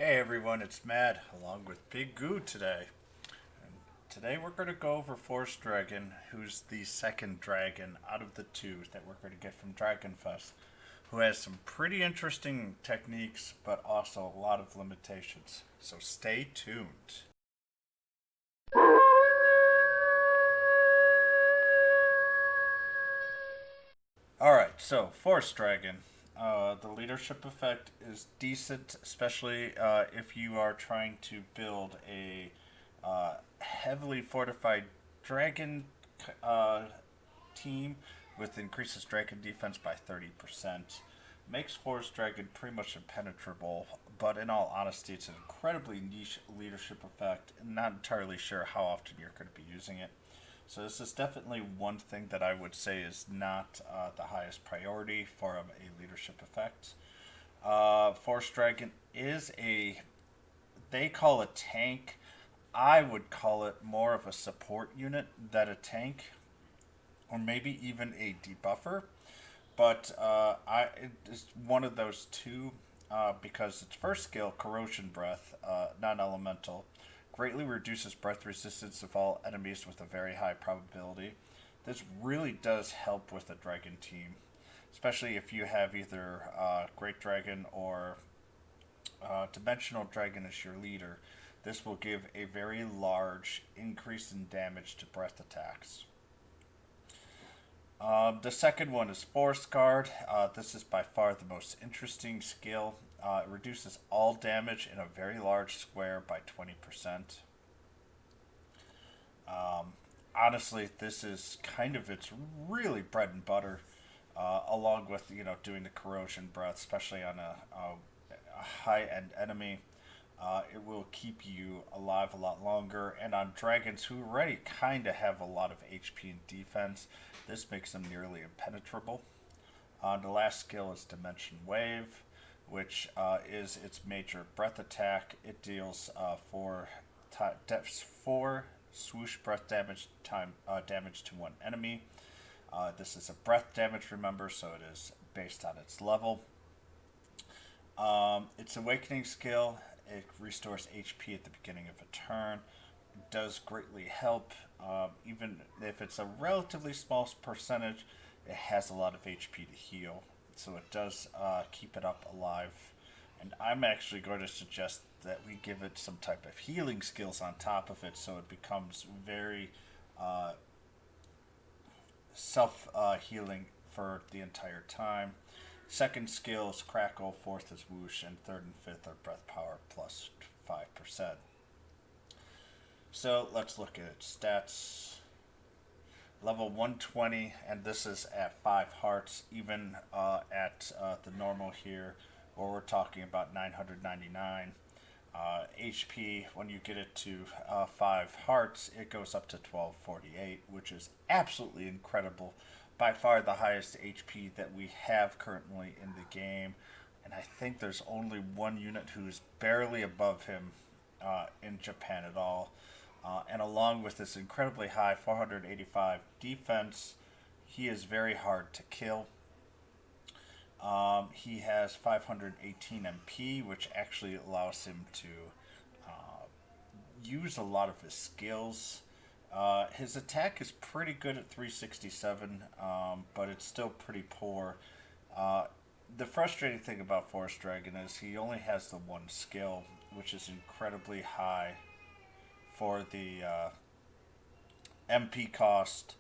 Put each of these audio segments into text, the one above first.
Hey everyone, it's Matt along with Big Goo today. And today we're going to go over Forest Dragon, who's the second dragon out of the two that we're going to get from Dragonfest, who has some pretty interesting techniques but also a lot of limitations. So stay tuned. Alright, so Forest Dragon. The leadership effect is decent, especially if you are trying to build a heavily fortified dragon uh, team with increases dragon defense by 30%. Makes Forest Dragon pretty much impenetrable, but in all honesty, it's an incredibly niche leadership effect, and not entirely sure how often you're going to be using it. So this is definitely one thing that I would say is not the highest priority for a leadership effect. Forest Dragon is they call a tank. I would call it more of a support unit than a tank, or maybe even a debuffer. But it is one of those two because its first skill, Corrosion Breath, non-elemental, greatly reduces breath resistance of all enemies with a very high probability. This really does help with a dragon team, especially if you have either Great Dragon or Dimensional Dragon as your leader. This will give a very large increase in damage to breath attacks. The second one is Forest Guard. This is by far the most interesting skill. It reduces all damage in a very large square by 20%. Honestly, this is kind of its really bread and butter, along with doing the corrosion breath, especially on a high end enemy. It will keep you alive a lot longer, and on dragons who already kind of have a lot of HP and defense, this makes them nearly impenetrable. The last skill is Dimension Wave, which is its major breath attack. It deals four swoosh breath damage to one enemy. This is a breath damage, remember, so it is based on its level. Its Awakening skill, it restores HP at the beginning of a turn. It does greatly help, even if it's a relatively small percentage, it has a lot of HP to heal. So it does keep it up alive. And I'm actually going to suggest that we give it some type of healing skills on top of it so it becomes very uh, self healing for the entire time. Second skill is Crackle, fourth is Whoosh, and third and fifth are Breath Power plus 5%. So let's look at its stats. Level 120, and this is at 5 hearts, even at the normal here, where we're talking about 999. HP, when you get it to 5 hearts, it goes up to 1248, which is absolutely incredible. By far the highest HP that we have currently in the game. And I think there's only one unit who's barely above him in Japan at all. And along with this incredibly high 485 defense, he is very hard to kill. He has 518 MP, which actually allows him to use a lot of his skills. His attack is pretty good at 367, but it's still pretty poor. The frustrating thing about Forest Dragon is he only has the one skill, which is incredibly high for the MP cost,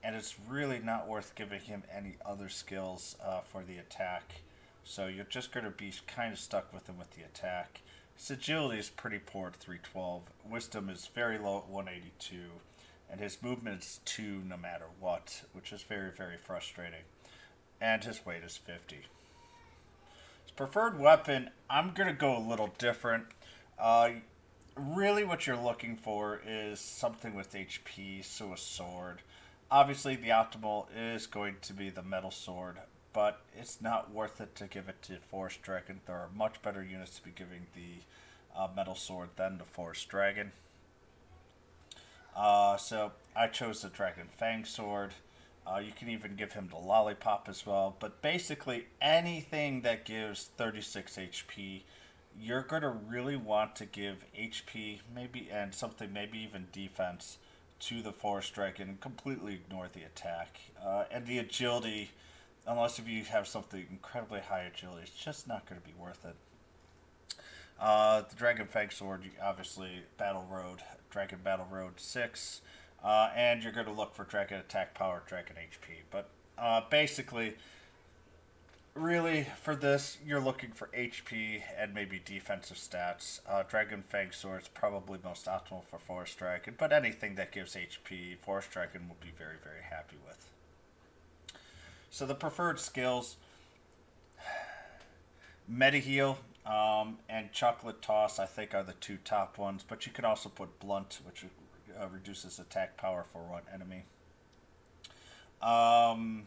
and it's really not worth giving him any other skills for the attack. So you're just going to be kind of stuck with him with the attack. His agility is pretty poor at 312. Wisdom is very low at 182. And his movement is 2 no matter what, which is very, very frustrating. And his weight is 50. His preferred weapon, I'm going to go a little different. Really what you're looking for is something with HP, so a sword. Obviously, the optimal is going to be the metal sword, but it's not worth it to give it to Forest Dragon. There are much better units to be giving the metal sword than the Forest Dragon. So I chose the Dragon Fang Sword. You can even give him the Lollipop as well. But basically, anything that gives 36 HP you're going to really want to give HP, maybe, and something, maybe even defense, to the Forest Dragon and completely ignore the attack. And the agility, unless if you have something incredibly high agility, it's just not going to be worth it. The Dragon Fang Sword, obviously, Battle Road, Dragon Battle Road 6, and you're going to look for Dragon Attack Power, Dragon HP. But basically, really, for this, you're looking for HP and maybe defensive stats. Dragon Fang Sword is probably most optimal for Forest Dragon, but anything that gives HP, Forest Dragon will be very, very happy with. So the preferred skills, Meta Heal and Chocolate Toss, I think, are the two top ones, but you can also put Blunt, which reduces attack power for one enemy. Um,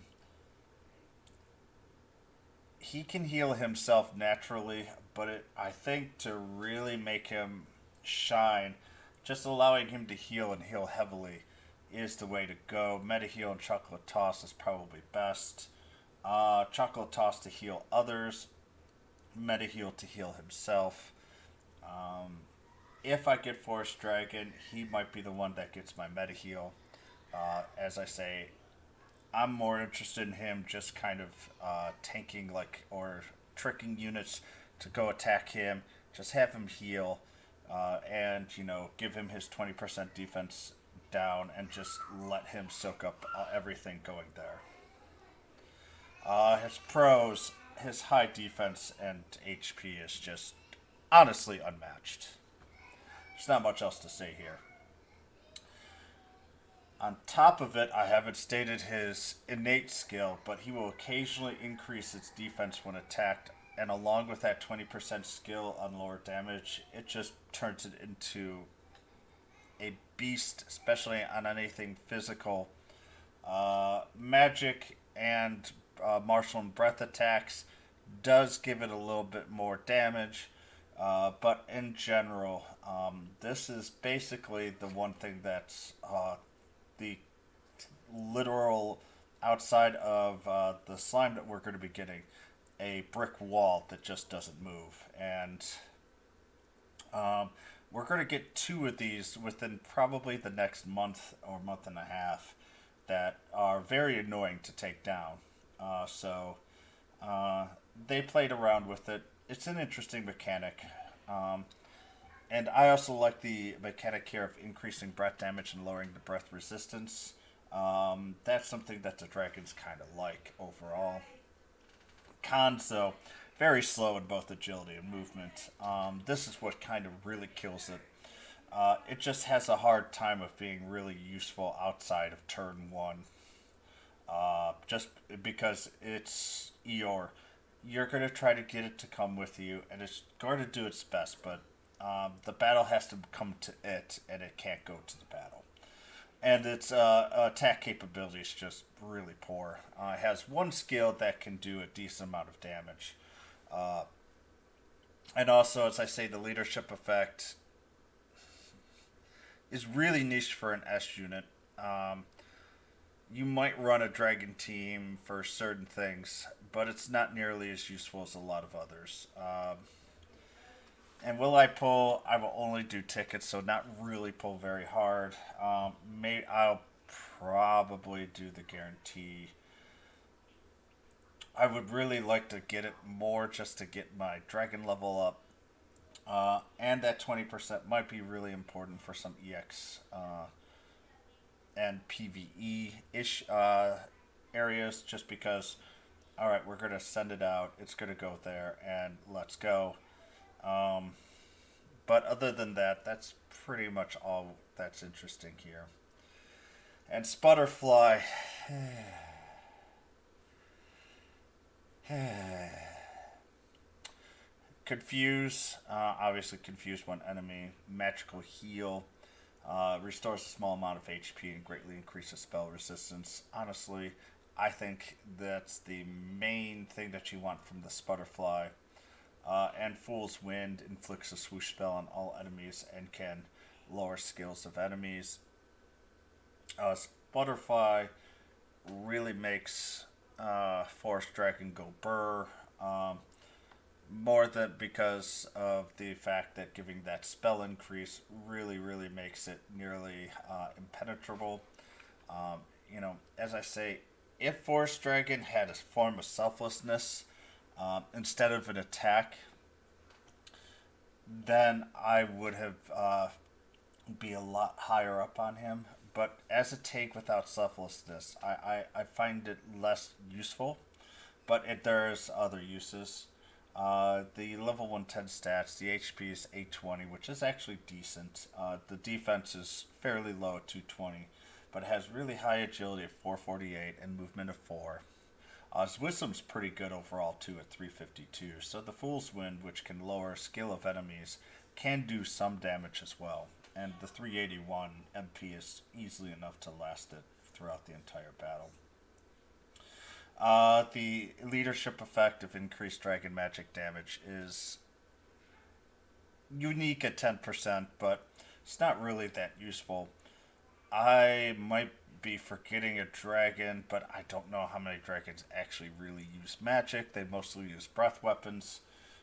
he can heal himself naturally, but I think to really make him shine, just allowing him to heal and heal heavily is the way to go. Meta Heal and Chocolate Toss is probably best. Chocolate Toss to heal others, Meta Heal to heal himself. Um, if I get Forest Dragon, he might be the one that gets my Meta Heal. As I say, I'm more interested in him just kind of tanking like or tricking units to go attack him. Just have him heal, and give him his 20% defense down, and just let him soak up everything going there. His pros, his high defense and HP is just honestly unmatched. There's not much else to say here. On top of it, I haven't stated his innate skill, but he will occasionally increase its defense when attacked, and along with that 20% skill on lower damage, it just turns it into a beast, especially on anything physical. Magic and martial and breath attacks does give it a little bit more damage, but in general, this is basically the one thing that's the literal outside of the slime that we're going to be getting a brick wall that just doesn't move, and we're going to get two of these within probably the next month or month and a half that are very annoying to take down. So they played around with it. It's an interesting mechanic. And I also like the mechanic here of increasing breath damage and lowering the breath resistance. That's something that the dragons kind of like overall. Cons, though, very slow in both agility and movement. This is what kind of really kills it. It just has a hard time of being really useful outside of turn one. Just because it's Eeyore. You're going to try to get it to come with you, and it's going to do its best, but the battle has to come to it, and it can't go to the battle. And its attack capability is just really poor. It has one skill that can do a decent amount of damage. And also, as I say, the leadership effect is really niche for an S unit. You might run a dragon team for certain things, but it's not nearly as useful as a lot of others. And will I pull? I will only do tickets, so not really pull very hard. I'll probably do the guarantee. I would really like to get it more just to get my dragon level up. And that 20% might be really important for some EX and PvE-ish areas, just because, alright, we're going to send it out, it's going to go there, and let's go. But other than that, that's pretty much all that's interesting here. And Splutterfly. Confuse. Obviously, confuse one enemy. Magical Heal. Restores a small amount of HP and greatly increases spell resistance. Honestly, I think that's the main thing that you want from the Splutterfly. And Fool's Wind inflicts a swoosh spell on all enemies and can lower skills of enemies. Splutterfly really makes Forest Dragon go burr. more than because of the fact that giving that spell increase really makes it nearly impenetrable. As I say, if Forest Dragon had a form of selflessness instead of an attack, then I would have be a lot higher up on him. But as a tank without selflessness, I find it less useful. But there's other uses. The level 110 stats, the HP is 820, which is actually decent. The defense is fairly low at 220, but it has really high agility at 448 and movement of 4. His wisdom's pretty good overall too at 352. So the Fool's Wind, which can lower skill of enemies, can do some damage as well. And the 381 MP is easily enough to last it throughout the entire battle. The leadership effect of increased dragon magic damage is unique at 10%, but it's not really that useful. I might be forgetting a dragon, but I don't know how many dragons actually really use magic. They mostly use breath weapons,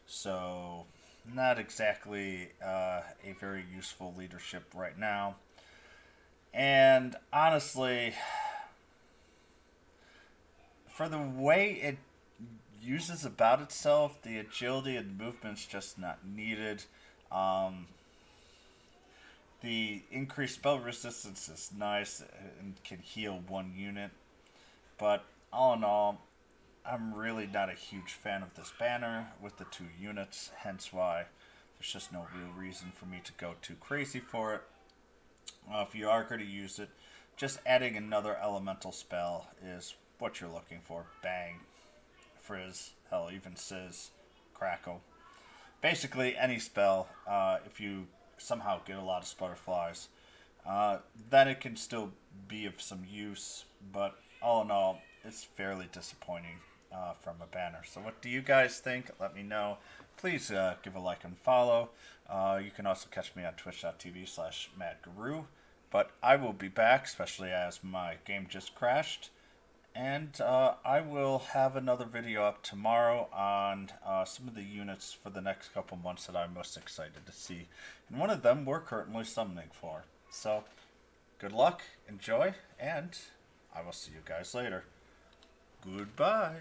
so not exactly a very useful leadership right now. And honestly, for the way it uses about itself, the agility and movement's just not needed. Um, the increased spell resistance is nice and can heal one unit, but all in all, I'm really not a huge fan of this banner with the 2 units, hence why there's just no real reason for me to go too crazy for it. If you are going to use it, just adding another elemental spell is what you're looking for. Bang, Frizz, hell, even Sizz, Crackle. Basically, any spell, if you somehow get a lot of Splutterflies, then it can still be of some use, but all in all, it's fairly disappointing from a banner. So what do you guys think? Let me know. Please give a like and follow. You can also catch me on twitch.tv/madguru. But I will be back, especially as my game just crashed. And I will have another video up tomorrow on some of the units for the next couple months that I'm most excited to see. And one of them we're currently summoning for. So, good luck, enjoy, and I will see you guys later. Goodbye.